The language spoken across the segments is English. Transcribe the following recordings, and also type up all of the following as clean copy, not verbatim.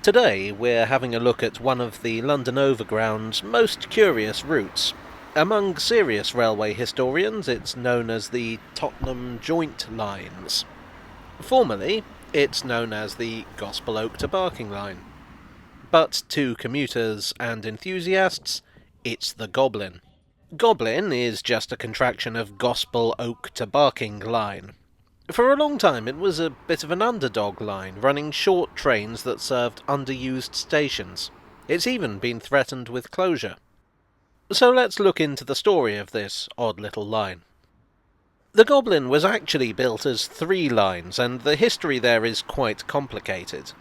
Today we're having a look at one of the London Overground's most curious routes. Among serious railway historians, it's known as the Tottenham Joint Lines. Formerly, it's known as the Gospel Oak to Barking Line. But to commuters and enthusiasts, it's the Goblin. Goblin is just a contraction of Gospel Oak to Barking Line. For a long time it was a bit of an underdog line, running short trains that served underused stations. It's even been threatened with closure. So let's look into the story of this odd little line. The Goblin was actually built as 3 lines, and the history there is quite complicated.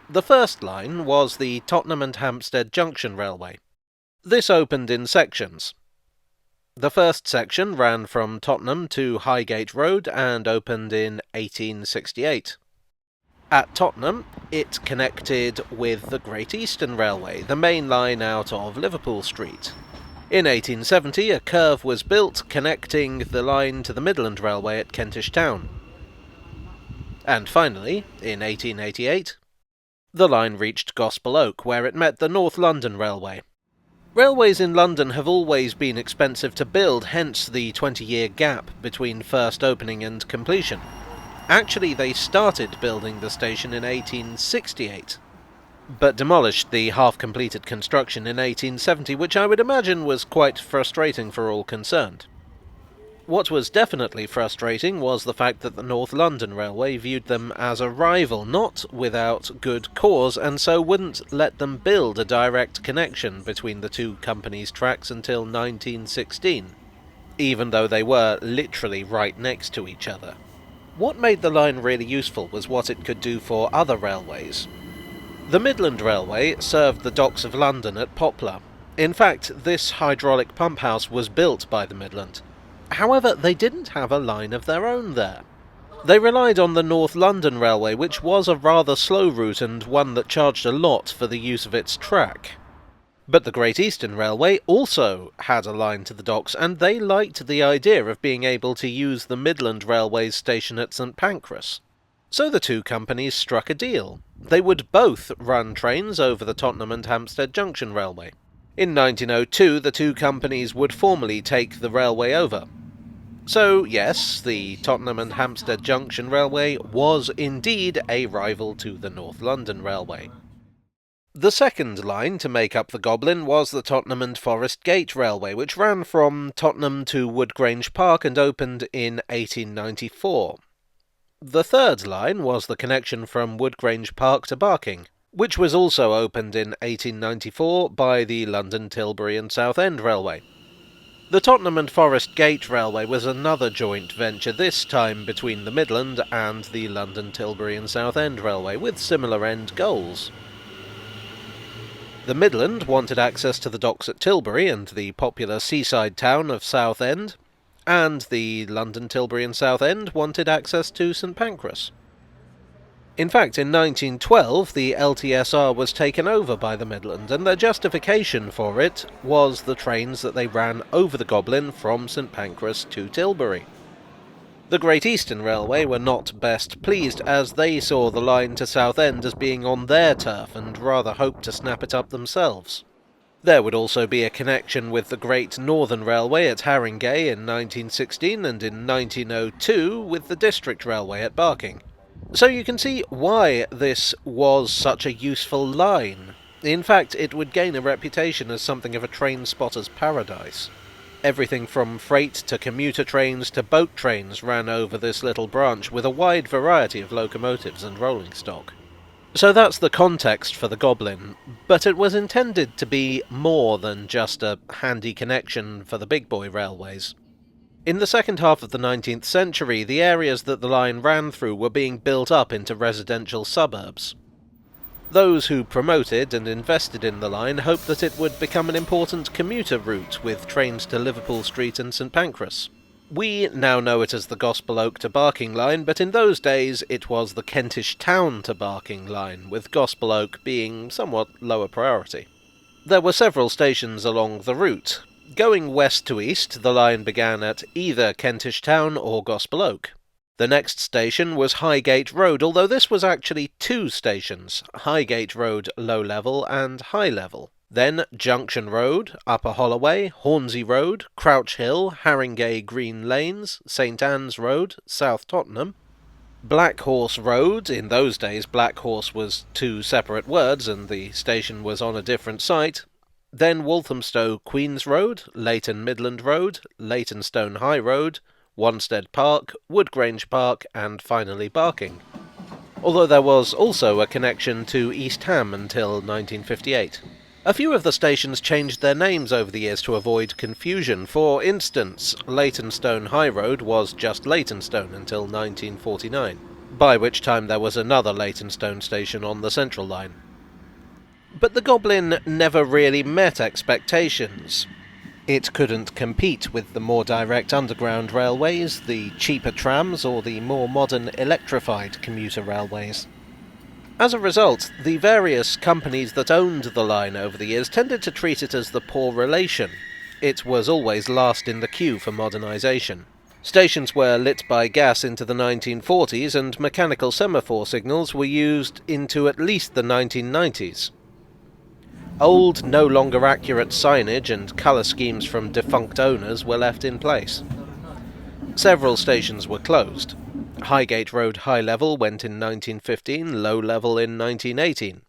The first line was the Tottenham and Hampstead Junction Railway. This opened in sections. The first section ran from Tottenham to Highgate Road and opened in 1868. At Tottenham, it connected with the Great Eastern Railway, the main line out of Liverpool Street. In 1870, a curve was built connecting the line to the Midland Railway at Kentish Town. And finally, in 1888, the line reached Gospel Oak, where it met the North London Railway. Railways in London have always been expensive to build, hence the 20-year gap between first opening and completion. Actually, they started building the station in 1868, but demolished the half-completed construction in 1870, which I would imagine was quite frustrating for all concerned. What was definitely frustrating was the fact that the North London Railway viewed them as a rival, not without good cause, and so wouldn't let them build a direct connection between the two companies' tracks until 1916, even though they were literally right next to each other. What made the line really useful was what it could do for other railways. The Midland Railway served the docks of London at Poplar. In fact, this hydraulic pump house was built by the Midland. However, they didn't have a line of their own there. They relied on the North London Railway, which was a rather slow route and one that charged a lot for the use of its track. But the Great Eastern Railway also had a line to the docks, and they liked the idea of being able to use the Midland Railway's station at St Pancras. So the two companies struck a deal. They would both run trains over the Tottenham and Hampstead Junction Railway. In 1902, the two companies would formally take the railway over. So, yes, the Tottenham and Hampstead Junction Railway was indeed a rival to the North London Railway. The second line to make up the Goblin was the Tottenham and Forest Gate Railway, which ran from Tottenham to Woodgrange Park and opened in 1894. The third line was the connection from Woodgrange Park to Barking, which was also opened in 1894 by the London, Tilbury and Southend Railway. The Tottenham and Forest Gate Railway was another joint venture, this time between the Midland and the London, Tilbury and Southend Railway, with similar end goals. The Midland wanted access to the docks at Tilbury and the popular seaside town of Southend, and the London, Tilbury and Southend wanted access to St Pancras. In fact, in 1912, the LTSR was taken over by the Midland, and their justification for it was the trains that they ran over the Goblin from St Pancras to Tilbury. The Great Eastern Railway were not best pleased, as they saw the line to Southend as being on their turf and rather hoped to snap it up themselves. There would also be a connection with the Great Northern Railway at Haringey in 1916 and in 1902 with the District Railway at Barking. So you can see why this was such a useful line. In fact, it would gain a reputation as something of a train spotter's paradise. Everything from freight to commuter trains to boat trains ran over this little branch, with a wide variety of locomotives and rolling stock. So that's the context for the Goblin, but it was intended to be more than just a handy connection for the big boy railways. In the second half of the 19th century, the areas that the line ran through were being built up into residential suburbs. Those who promoted and invested in the line hoped that it would become an important commuter route with trains to Liverpool Street and St Pancras. We now know it as the Gospel Oak to Barking line, but in those days it was the Kentish Town to Barking line, with Gospel Oak being somewhat lower priority. There were several stations along the route. Going west to east, the line began at either Kentish Town or Gospel Oak. The next station was Highgate Road, although this was actually two stations, Highgate Road low level and high level. Then Junction Road, Upper Holloway, Hornsey Road, Crouch Hill, Haringey Green Lanes, St Anne's Road, South Tottenham, Black Horse Road. In those days Black Horse was two separate words and the station was on a different site. Then Walthamstow Queens Road, Leighton Midland Road, Leytonstone High Road, Wanstead Park, Woodgrange Park, and finally Barking. Although there was also a connection to East Ham until 1958. A few of the stations changed their names over the years to avoid confusion. For instance, Leytonstone High Road was just Leytonstone until 1949, by which time there was another Leytonstone station on the Central Line. But the Goblin never really met expectations. It couldn't compete with the more direct underground railways, the cheaper trams, or the more modern electrified commuter railways. As a result, the various companies that owned the line over the years tended to treat it as the poor relation. It was always last in the queue for modernisation. Stations were lit by gas into the 1940s, and mechanical semaphore signals were used into at least the 1990s. Old, no longer accurate signage and colour schemes from defunct owners were left in place. Several stations were closed. Highgate Road High Level went in 1915, Low Level in 1918.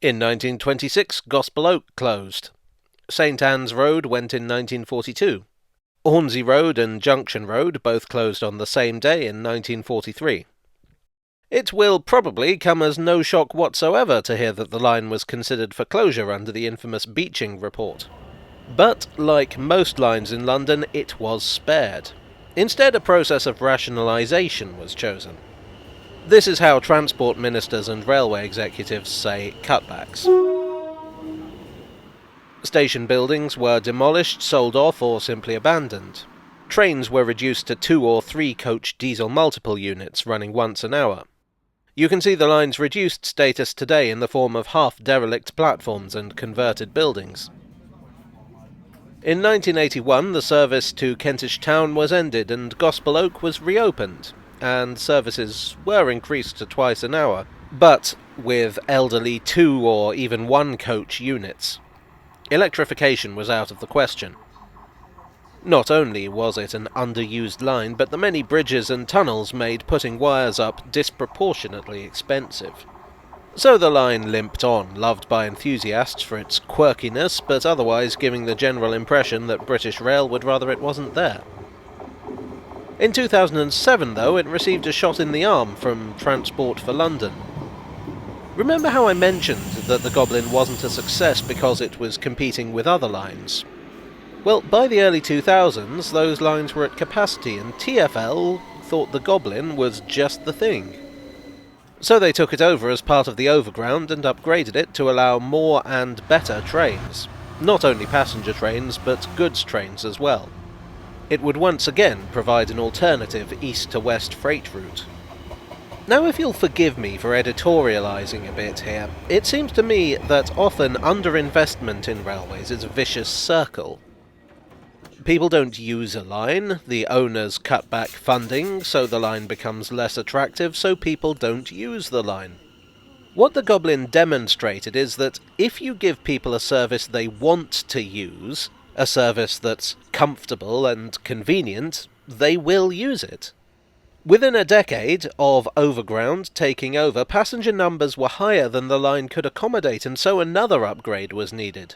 In 1926, Gospel Oak closed. St Anne's Road went in 1942. Hornsey Road and Junction Road both closed on the same day in 1943. It will probably come as no shock whatsoever to hear that the line was considered for closure under the infamous Beeching Report. But, like most lines in London, it was spared. Instead, a process of rationalisation was chosen. This is how transport ministers and railway executives say cutbacks. Station buildings were demolished, sold off, or simply abandoned. Trains were reduced to 2 or 3 coach diesel multiple units running once an hour. You can see the line's reduced status today in the form of half-derelict platforms and converted buildings. In 1981, the service to Kentish Town was ended and Gospel Oak was reopened, and services were increased to twice an hour, but with elderly 2 or even 1 coach units. Electrification was out of the question. Not only was it an underused line, but the many bridges and tunnels made putting wires up disproportionately expensive. So the line limped on, loved by enthusiasts for its quirkiness, but otherwise giving the general impression that British Rail would rather it wasn't there. In 2007, though, it received a shot in the arm from Transport for London. Remember how I mentioned that the Goblin wasn't a success because it was competing with other lines? Well, by the early 2000s, those lines were at capacity, and TfL thought the Goblin was just the thing. So they took it over as part of the Overground and upgraded it to allow more and better trains. Not only passenger trains, but goods trains as well. It would once again provide an alternative east-to-west freight route. Now, if you'll forgive me for editorialising a bit here, it seems to me that often underinvestment in railways is a vicious circle. People don't use a line, the owners cut back funding, so the line becomes less attractive, so people don't use the line. What the Goblin demonstrated is that if you give people a service they want to use, a service that's comfortable and convenient, they will use it. Within a decade of Overground taking over, passenger numbers were higher than the line could accommodate, and so another upgrade was needed.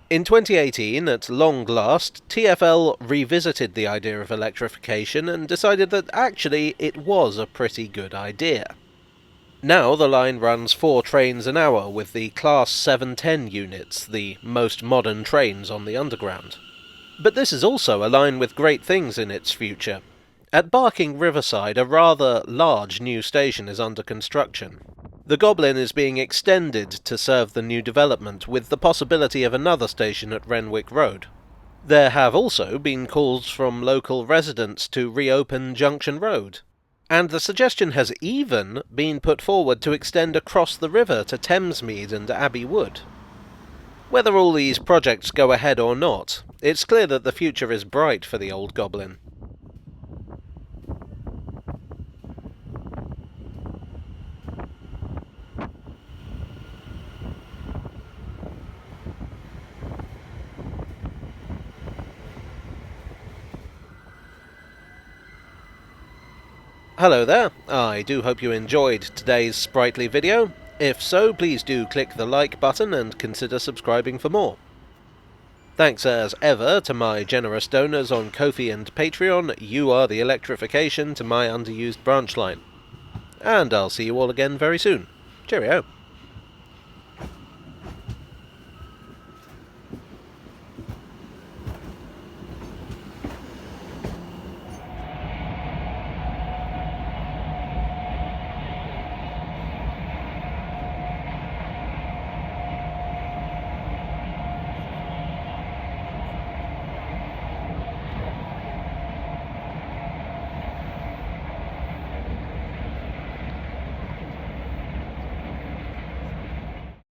In 2018, at long last, TfL revisited the idea of electrification and decided that actually it was a pretty good idea. Now the line runs 4 trains an hour with the Class 710 units, the most modern trains on the Underground. But this is also a line with great things in its future. At Barking Riverside, a rather large new station is under construction. The Goblin is being extended to serve the new development, with the possibility of another station at Renwick Road. There have also been calls from local residents to reopen Junction Road, and the suggestion has even been put forward to extend across the river to Thamesmead and Abbey Wood. Whether all these projects go ahead or not, it's clear that the future is bright for the old Goblin. Hello there, I do hope you enjoyed today's sprightly video. If so, please do click the like button and consider subscribing for more. Thanks as ever to my generous donors on Ko-fi and Patreon. You are the electrification to my underused branch line. And I'll see you all again very soon. Cheerio.